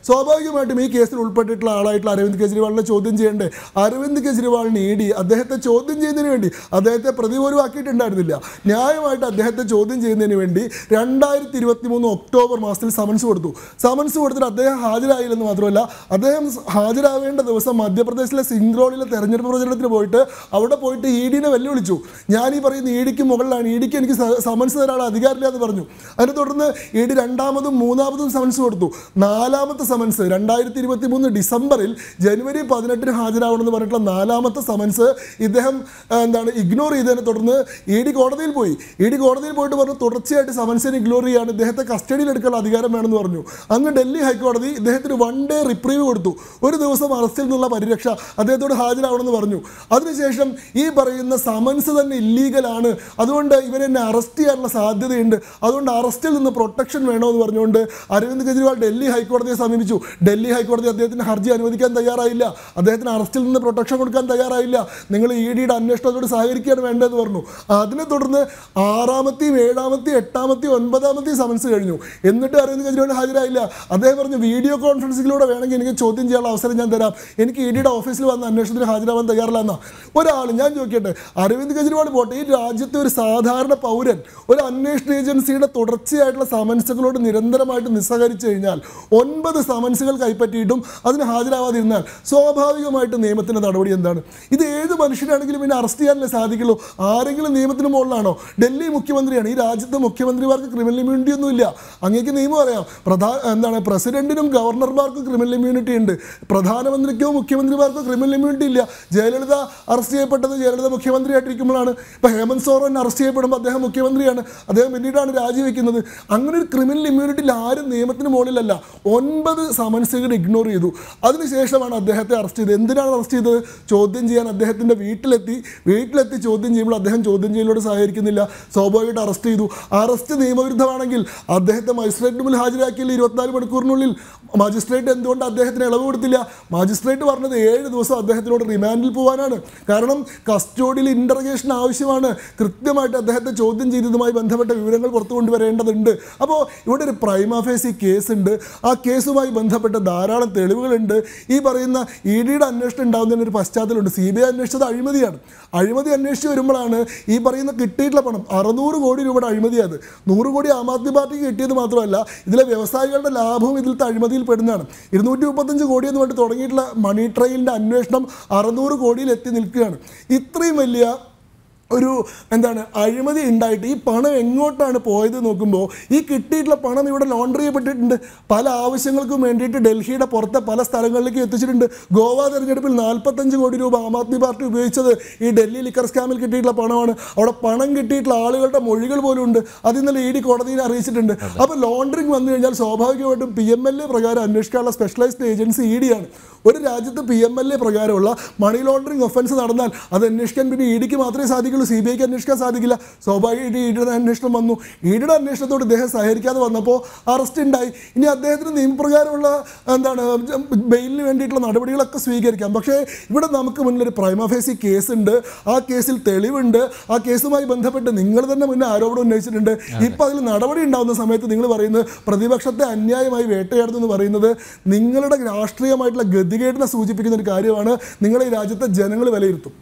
സ്വാഭാവികമായിട്ടും ഈ കേസിൽ ഉൾപ്പെട്ടിട്ടുള്ള ആളായിട്ടുള്ള അരവിന്ദ് കെജ്രിവാളിനെ ചോദ്യം ചെയ്യേണ്ടേ? അരവിന്ദ് കെജ്രിവാളിനെ ഇ ഡി അദ്ദേഹത്തെ ചോദ്യം ചെയ്യുന്നതിന് വേണ്ടി അദ്ദേഹത്തെ പ്രതി പോലും ആക്കിയിട്ടുണ്ടായിരുന്നില്ല. ന്യായമായിട്ട് അദ്ദേഹത്തെ ചോദ്യം ചെയ്യുന്നതിന് വേണ്ടി 2023 ഒക്ടോബർ മാസത്തിൽ സമൻസ് കൊടുത്തിട്ട് അദ്ദേഹം ഹാജരായില്ലെന്ന് മാത്രമല്ല, അദ്ദേഹം ഹാജരാവേണ്ട ദിവസം മധ്യപ്രദേശിലെ സിംഗ്രോളിലെ തെരഞ്ഞെടുപ്പ് പ്രചരണത്തിന് പോയിട്ട് അവിടെ പോയിട്ട് ഇ ഡിനെ വെല്ലുവിളിച്ചു. ഞാൻ ഈ പറയുന്ന ഇ ഡിക്ക് മുകളിലാണ്, ഇ ഡിക്ക് എനിക്ക് സമൻസ് തരാനുള്ള അധികാരമില്ല എന്ന് പറഞ്ഞു. അതിനെ തുടർന്ന് ഇ ഡി രണ്ടാമതും മൂന്നാമതും സമൻസ് കൊടുത്തു. നാലാമത്തെ സമൻസ് 2023 ഡിസംബറിൽ ജനുവരി 18 ഹാജരാവണമെന്ന് പറഞ്ഞിട്ടുള്ള നാലാമത്തെ സമൻസ് ഇദ്ദേഹം ഇഗ്നോർ ചെയ്തതിനെ തുടർന്ന് ഇ ഡി കോടതിയിൽ പോയിട്ട് പറഞ്ഞു തുടർച്ചയായിട്ട് സമൻസിനെ ഇഗ്നോർ ചെയ്യാണ്, ഇദ്ദേഹത്തെ കസ്റ്റഡിയിൽ എടുക്കാനുള്ള അധികാരം വേണമെന്ന് പറഞ്ഞു. അങ്ങ് ഡൽഹി ഹൈക്കോടതി ഇദ്ദേഹത്തിന് 1 ഡേ റിപ്രീവ് കൊടുത്തു. ഒരു ദിവസം അറസ്റ്റിൽ നിന്നുള്ള പരിരക്ഷ, അദ്ദേഹത്തോട് ഹാജരാവണമെന്ന് പറഞ്ഞു. അതിനുശേഷം ഈ പറയുന്ന സമൻസ് തന്നെ ഇല്ലീഗലാണ്, അതുകൊണ്ട് ഇവരെന്നെ അറസ്റ്റ് ചെയ്യാനുള്ള സാധ്യതയുണ്ട്, അതുകൊണ്ട് അറസ്റ്റിൽ നിന്ന് പ്രൊട്ടക്ഷൻ വേണമെന്ന് പറഞ്ഞുകൊണ്ട് അരവിന്ദ് കെജ്രിവാൾ ഡൽഹി ഹൈക്കോടതിയെ സമീപിച്ചു. ഡൽഹി ഹൈക്കോടതി അദ്ദേഹത്തിന് ഹർജി അനുവദിക്കാൻ തയ്യാറായില്ല, അദ്ദേഹത്തിന് അറസ്റ്റിൽ നിന്ന് പ്രൊട്ടക്ഷൻ കൊടുക്കാൻ തയ്യാറായില്ല. നിങ്ങൾ ഇ ഡിയുടെ അന്വേഷണത്തോട് സഹകരിക്കുകയാണ് വേണ്ടതെന്ന് പറഞ്ഞു. അതിനെ തുടർന്ന് 6ാമത്തെയും 7ാമത്തെയും 8ാമത്തെയും 9ാമത്തെയും സമൻസ് കഴിഞ്ഞു. എന്നിട്ട് അരവിന്ദ് കെജ്രിവാൾ ഹാജരായില്ല. അദ്ദേഹം പറഞ്ഞു വീഡിയോ കോൺഫറൻസിലൂടെ വേണമെങ്കിൽ എനിക്ക് ചോദ്യം ചെയ്യാനുള്ള അവസരം ഞാൻ തരാം, എനിക്ക് ഇ ഡിയുടെ ഓഫീസിൽ വന്ന് അന്വേഷണത്തിന് ഹാജരാവാൻ തയ്യാറില്ല എന്നാ. ഒരാൾ ഞാൻ ചോദിക്കട്ടെ, അരവിന്ദ് കെജ്രിവാൾ പോട്ടെ, ഈ രാജ്യത്തെ ഒരു സാധാരണ പൗരൻ ഒരു അന്വേഷണ ഏജൻസിയുടെ തുടർച്ചയായിട്ടുള്ള സമൻസുകളോട് നിരന്തരമായിട്ട് നിസ്സഹകരിച്ചു കഴിഞ്ഞാൽ 9 സമൻസുകൾ കൈപ്പറ്റിയിട്ടും അതിന് ഹാജരാവാതിരുന്നാൽ സ്വാഭാവികമായിട്ട് നിയമത്തിൻ്റെ നടപടി എന്താണ്? ഇത് ഏത് മനുഷ്യനാണെങ്കിലും പിന്നെ അറസ്റ്റ് ചെയ്യാനല്ലേ സാധിക്കുള്ളൂ. ആരെങ്കിലും നിയമത്തിന് മുകളിലാണോ? ഡൽഹി മുഖ്യമന്ത്രിയാണ്. ഈ രാജ്യത്തെ മുഖ്യമന്ത്രിമാർക്ക് ക്രിമിനൽ ഇമ്മ്യൂണിറ്റി ഒന്നുമില്ല. അങ്ങേക്ക് നിയമം അറിയാം. പ്രസിഡന്റിനും ഗവർണർമാർക്കും ക്രിമിനൽ ഇമ്മ്യൂണിറ്റി ഉണ്ട്, പ്രധാനമന്ത്രിക്കോ മുഖ്യമന്ത്രിമാർക്കോ ക്രിമിനൽ ഇമ്മ്യൂണിറ്റി ഇല്ല. ജയലളിത അറസ്റ്റ് ചെയ്യപ്പെട്ടത് ജയലളിത മുഖ്യമന്ത്രിയായിട്ടിരിക്കുമ്പോഴാണ്. ഇപ്പോൾ ഹേമന്ത് സോറൻ അറസ്റ്റ് ചെയ്യപ്പെടുമ്പോൾ അദ്ദേഹം മുഖ്യമന്ത്രിയാണ്, അദ്ദേഹം പിന്നീടാണ് രാജിവെക്കുന്നത്. അങ്ങനെ ഒരു ക്രിമിനൽ ഇമ്മ്യൂണിറ്റിയിൽ ആരും നിയമത്തിന് മുകളിലല്ല. 9 സമൻസുകൾ ഇഗ്നോർ ചെയ്തു. അതിനുശേഷമാണ് അദ്ദേഹത്തെ അറസ്റ്റ് ചെയ്തത്. എന്തിനാണ് അറസ്റ്റ് ചെയ്തത്? ചോദ്യം ചെയ്യാൻ അദ്ദേഹത്തിൻ്റെ വീട്ടിലെത്തി ചോദ്യം ചെയ്യുമ്പോൾ അദ്ദേഹം ചോദ്യം ചെയ്യലോട് സഹകരിക്കുന്നില്ല, സ്വാഭാവികമായിട്ട് അറസ്റ്റ് ചെയ്തു. അറസ്റ്റ് നിയമവിരുദ്ധമാണെങ്കിൽ അദ്ദേഹത്തെ മജിസ്ട്രേറ്റിന് മുന്നിൽ ഹാജരാക്കിയില്ല 24 മണിക്കൂറിനുള്ളിൽ. മജിസ്ട്രേറ്റ് എന്തുകൊണ്ട് അദ്ദേഹത്തിന് ഇളവ് കൊടുത്തില്ല? മജിസ്ട്രേറ്റ് പറഞ്ഞത് 7 ദിവസം അദ്ദേഹത്തിനോട് റിമാൻഡിൽ പോകാനാണ്. കാരണം കസ്റ്റഡിയിൽ ഇൻ്റർഗേഷൻ ആവശ്യമാണ്. കൃത്യമായിട്ട് അദ്ദേഹത്തെ ചോദ്യം ചെയ്തതുമായി ബന്ധപ്പെട്ട വിവരങ്ങൾ പുറത്തു കൊണ്ടുവരേണ്ടതുണ്ട്. അപ്പോൾ ഇവിടെ ഒരു പ്രൈമ ഫേസി കേസുണ്ട്. ആ കേസുമായി ബന്ധപ്പെട്ട ധാരാളം തെളിവുകളുണ്ട്. ഈ പറയുന്ന ഇ ഡിയുടെ അന്വേഷണം ഉണ്ടാകുന്നതിനൊരു പശ്ചാത്തലമുണ്ട്. CBI അന്വേഷിച്ചത് അഴിമതിയാണ്. അഴിമതി അന്വേഷിച്ച് വരുമ്പോഴാണ് ഈ പറയുന്ന കിട്ടിയിട്ടുള്ള പണം 600 കോടി രൂപയുടെ അഴിമതിയാണ്. 100 കോടി ആം ആദ്മി പാർട്ടിക്ക് കിട്ടിയത് മാത്രമല്ല, ഇതിലെ വ്യവസായികളുടെ ലാഭവും ഇതിലത്തെ അഴിമതിയിൽ പെടുന്നതാണ്. 235 കോടി എന്ന് പറഞ്ഞിട്ട് തുടങ്ങിയിട്ടുള്ള മണി ട്രെയിനിൻ്റെ അന്വേഷണം 600 കോടിയിൽ എത്തി നിൽക്കുകയാണ്. ഇത്രയും വലിയ ഒരു അഴിമതി ഉണ്ടായിട്ട് ഈ പണം എങ്ങോട്ടാണ് പോയത് നോക്കുമ്പോൾ ഈ കിട്ടിയിട്ടുള്ള പണം ഇവിടെ ലോണ്ടറി ചെയ്യപ്പെട്ടിട്ടുണ്ട്. പല ആവശ്യങ്ങൾക്കും വേണ്ടിയിട്ട് ഡൽഹിയുടെ പുറത്തെ പല സ്ഥലങ്ങളിലേക്ക് എത്തിച്ചിട്ടുണ്ട്. ഗോവ തെരഞ്ഞെടുപ്പിൽ 45 കോടി രൂപ ആം ആദ്മി പാർട്ടി ഉപയോഗിച്ചത് ഈ ഡൽഹി ലിക്കർ സ്കാമിൽ കിട്ടിയിട്ടുള്ള പണമാണ്. അവിടെ പണം കിട്ടിയിട്ടുള്ള ആളുകളുടെ മൊഴികൾ പോലും ഉണ്ട്. അത് ഇന്നലെ ഇ ഡി കോടതിയിൽ അറിയിച്ചിട്ടുണ്ട്. അപ്പോൾ ലോണ്ടറിങ് വന്നു കഴിഞ്ഞാൽ സ്വാഭാവികമായിട്ടും PMLA പ്രകാരം അന്വേഷിക്കാനുള്ള സ്പെഷ്യലൈസ്ഡ് ഏജൻസി ഇ ഡിയാണ്. ഒരു രാജ്യത്ത് PMLA പ്രകാരമുള്ള മണി ലോണ്ടറിങ് ഒഫൻസ് നടന്നാൽ അത് അന്വേഷിക്കാൻ പിന്നെ ഇ ഡിക്ക് മാത്രമേ സാധിക്കുള്ളൂ, CBIക്ക് അന്വേഷിക്കാൻ സാധിക്കില്ല. സ്വാഭാവികമായിട്ട് ഇ ഡിയുടെ അന്വേഷണം വന്നു. ഇ ഡിയുടെ അന്വേഷണത്തോട് ഇദ്ദേഹം സഹകരിക്കാതെ വന്നപ്പോൾ അറസ്റ്റ് ഉണ്ടായി. ഇനി അദ്ദേഹത്തിന് നിയമപ്രകാരമുള്ള ബെയിലിന് വേണ്ടിയിട്ടുള്ള നടപടികളൊക്കെ സ്വീകരിക്കാം. പക്ഷേ ഇവിടെ നമുക്ക് മുന്നിലൊരു പ്രൈമ ഫേസി കേസുണ്ട്. ആ കേസിൽ തെളിവുണ്ട്. ആ കേസുമായി ബന്ധപ്പെട്ട് നിങ്ങൾ തന്നെ മുന്നേ ആരോപണം ഉന്നയിച്ചിട്ടുണ്ട്. ഇപ്പോൾ അതിൽ നടപടി ഉണ്ടാകുന്ന സമയത്ത് നിങ്ങൾ പറയുന്നത് പ്രതിപക്ഷത്തെ അന്യായമായി വേട്ടയാടുന്നു എന്ന് പറയുന്നത് നിങ്ങളുടെ രാഷ്ട്രീയമായിട്ടുള്ള ഗതികേടിനെ സൂചിപ്പിക്കുന്ന ഒരു കാര്യമാണ്. നിങ്ങളെ ഈ രാജ്യത്തെ ജനങ്ങൾ വിലയിരുത്തും.